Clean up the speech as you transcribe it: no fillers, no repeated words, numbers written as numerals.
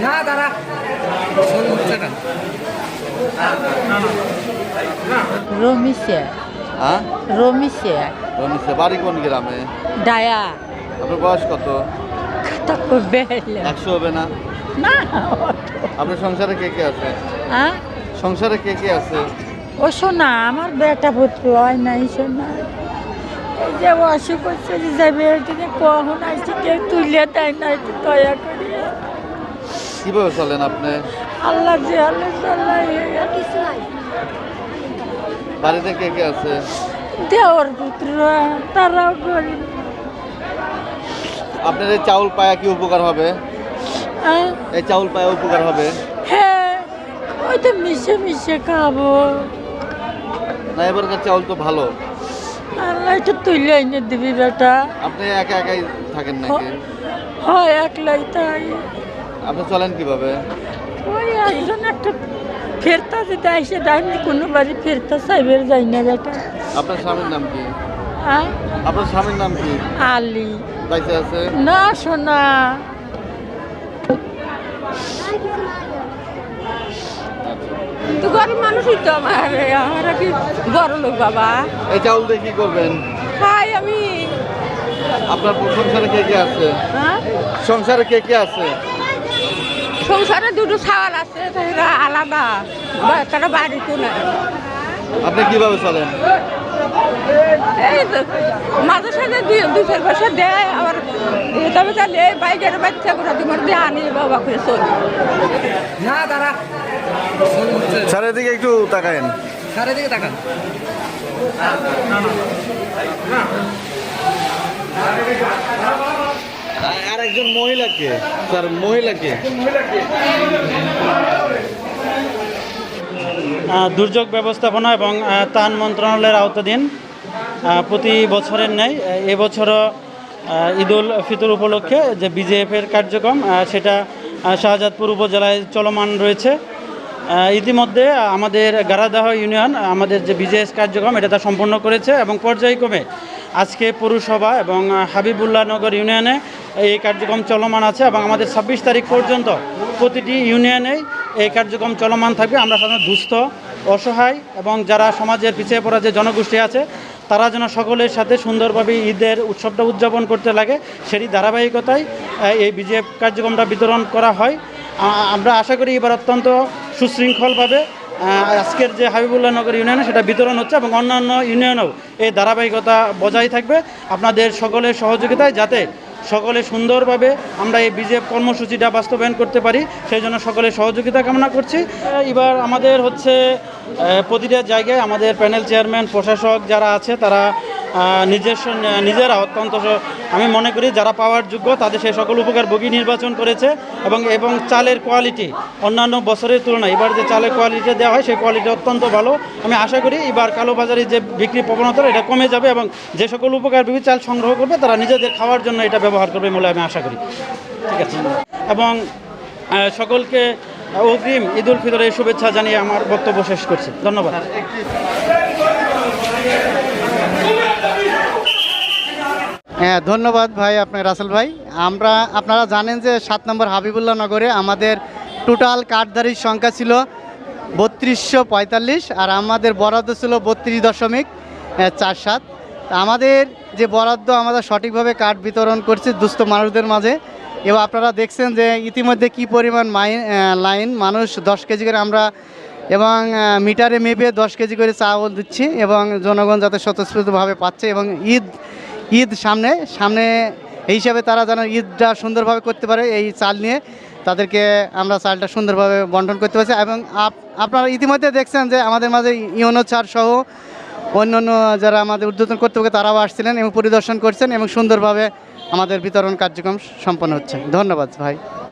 না দাঁড়া রমিছে হ্যাঁ রমিছে রমিছে বাড়ি কোন গ্রামে? ডায়া আপনার বয়স কত? তাকে বেলে 100 হবে না? না আপনার সংসারে কে কে আছে? হ্যাঁ সংসারে কে কে আছে? ও শোনা আমার বেটা পুত্র হয় নাই শোনা এই যে অসুখ হচ্ছে যে যাবে এদিকে কখন আসছে কেউ তুলে দেয় না একটু দয়া করে কিভাবে চলেন আপনি? আল্লাহ যে আল্লাহ চাল্লাহ বাড়িতে কে কে আছে? দেওয়ার পুত্র তারাও গরিব আপনার এই চাউল পায়া কি উপকার হবে? হ্যাঁ এই চাউল পায়া উপকার হবে হ্যাঁ ওই তো মিশে মিশে খাবো না? এবারকার চাউল তো ভালো। আল্লাহ একটু তুলে এনে দিবি বেটা আপনি একা একাই থাকেন নাকি? হয় একলাই তাই আপনি চলেন কিভাবে? ওই একজন একটা ফেরতা যদি এসে দেয়নি কোনো বাড়ি ফেরতা সাহেবের যাই না বেটা আপনার স্বামীর নাম কি? হ্যাঁ আপনার স্বামীর নাম কি? আলি বাইসে আছে? না শোনা তো গরিব মানুষই তো আমার কি বড় লোক বাবা এই চাউল দিয়ে কি করবেন? খাই আমি আপনার সংসারে কে কে আছে? হ্যাঁ সংসারে কে কে আছে? সংসারে দুটো ছাওয়াল আছে তারা আলাদা তারা বাড়িতে নাই আপনি কিভাবে চলেন? এই তো মাঝে সাথে দুই চার পয়সা দেয় আবার তবে তাহলে বাইকের বাচ্চা করে তোমার দিয়ে আনি বাবা করে চলি না দাঁড়া স্যারের দিকে একটু তাকায়েন। সারের দিকে তাকান আর একজন মহিলাকে, স্যার মহিলাকে দুর্যোগ ব্যবস্থাপনা এবং ত্রাণ মন্ত্রণালয়ের আওতাধীন প্রতি বছরের ন্যায় এবছরও ঈদুল ফিতর উপলক্ষে যে বিজেএফের কার্যক্রম সেটা শাহজাদপুর উপজেলায় চলমান রয়েছে। ইতিমধ্যে আমাদের গারাদাহ ইউনিয়ন আমাদের যে বিজেএস কার্যক্রম এটা তা সম্পন্ন করেছে এবং পর্যায়ক্রমে আজকে পৌরসভা এবং হাবিবুল্লাহ নগর ইউনিয়নে এই কার্যক্রম চলমান আছে এবং আমাদের 26 তারিখ পর্যন্ত প্রতিটি ইউনিয়নেই এই কার্যক্রম চলমান থাকবে। আমরা সাধারণত দুস্থ অসহায় এবং যারা সমাজের পিছিয়ে পড়া যে জনগোষ্ঠী আছে তারা যেন সকলের সাথে সুন্দরভাবে ঈদের উৎসবটা উদযাপন করতে লাগে সেটি ধারাবাহিকতায় এই বিজেএফ কার্যক্রমটা বিতরণ করা হয়। আমরা আশা করি এবার অত্যন্ত সুশৃঙ্খলভাবে আজকের যে হাবিবুল্লাহ নগর ইউনিয়নে সেটা বিতরণ হচ্ছে এবং অন্যান্য ইউনিয়নেও এই ধারাবাহিকতা বজায় থাকবে আপনাদের সকলের সহযোগিতায় যাতে সকলে সুন্দরভাবে আমরা এই বিজেপি কর্মসূচিটা বাস্তবায়ন করতে পারি সেই জন্য সকলের সহযোগিতা কামনা করছি। এবার আমাদের হচ্ছে প্রতিটা জায়গায় আমাদের প্যানেল চেয়ারম্যান প্রশাসক যারা আছে তারা নিজেরা অত্যন্ত আমি মনে করি যারা পাওয়ার যোগ্য তাদের সেই সকল উপকারভোগী নির্বাচন করেছে এবং চালের কোয়ালিটি অন্যান্য বছরের তুলনায় এবার যে চালের কোয়ালিটি দেওয়া হয় সেই কোয়ালিটি অত্যন্ত ভালো। আমি আশা করি এবার কালোবাজারি যে বিক্রি প্রবণতা এটা কমে যাবে এবং যে সকল উপকারভোগী চাল সংগ্রহ করবে তারা নিজেদের খাওয়ার জন্য এটা ব্যবহার করবে বলে আমি আশা করি। ঠিক আছে এবং সকলকে অগ্রিম ঈদুল ফিতরের শুভেচ্ছা জানিয়ে আমার বক্তব্য শেষ করছি। ধন্যবাদ। হ্যাঁ ধন্যবাদ ভাই আপনার রাসেল ভাই। আপনারা জানেন যে 7 নম্বর হাবিবুল্লাহ নগরে আমাদের টোটাল কার্ডধারীর সংখ্যা ছিল 3245 আর আমাদের বরাদ্দ ছিল 32.47। আমাদের যে বরাদ্দ আমরা সঠিকভাবে কার্ড বিতরণ করছি দুস্থ মানুষদের মাঝে এবং আপনারা দেখছেন যে ইতিমধ্যে কি পরিমাণ লাইন মানুষ 10 কেজি করে আমরা এবং মিটারে মেপে 10 কেজি করে চাউল দিচ্ছি এবং জনগণ যাতে স্বতঃস্ফূর্তভাবে পাচ্ছে এবং ঈদ সামনে এই হিসাবে তারা যেন ঈদটা সুন্দরভাবে করতে পারে এই চাল নিয়ে তাদেরকে আমরা চালটা সুন্দরভাবে বন্টন করতে পারছি। এবং আপনারা ইতিমধ্যে দেখছেন যে আমাদের মাঝে ইউনো চার সহ অন্যান্য যারা আমাদের ঊর্ধ্বতন কর্তৃপক্ষ তারাও আসছিলেন এবং পরিদর্শন করছেন এবং সুন্দরভাবে আমাদের বিতরণ কার্যক্রম সম্পন্ন হচ্ছে। ধন্যবাদ ভাই।